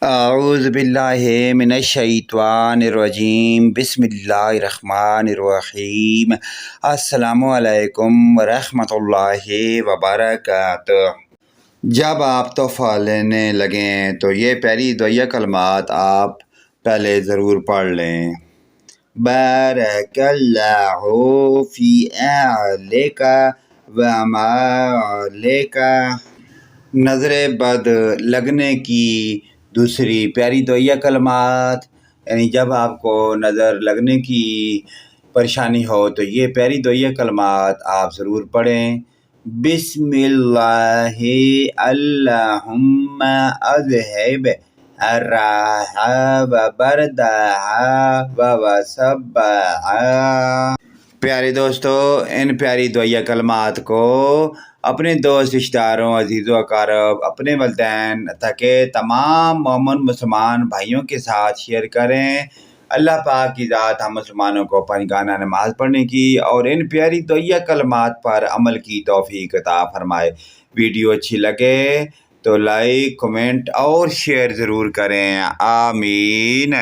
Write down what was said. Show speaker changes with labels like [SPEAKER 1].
[SPEAKER 1] اعوذ باللہ من الشیطان الرجیم بسم اللہ الرحمن الرحیم السلام علیکم ورحمۃ اللہ وبرکاتہ۔ جب آپ تحفہ لینے لگیں تو یہ پیاری دعائیہ کلمات آپ پہلے ضرور پڑھ لیں۔ بارک اللہ فی اہلک و مالک۔ نظر بد لگنے کی دوسری پیاری دعائیہ کلمات، یعنی جب آپ کو نظر لگنے کی پریشانی ہو تو یہ پیاری دعائیہ کلمات آپ ضرور پڑھیں۔ بسم اللہ اللہم اذہب الرح و بردہ و صبہ۔ پیارے دوستو، ان پیاری دعائیہ کلمات کو اپنے دوست، رشتہ داروں، عزیز و اقارب، اپنے والدین تک تمام مومن مسلمان بھائیوں کے ساتھ شیئر کریں۔ اللہ پاک کی ذات ہم مسلمانوں کو پنجگانہ نماز پڑھنے کی اور ان پیاری دعائیہ کلمات پر عمل کی توفیق عطا فرمائے۔ ویڈیو اچھی لگے تو لائک، کمنٹ اور شیئر ضرور کریں۔ آمین۔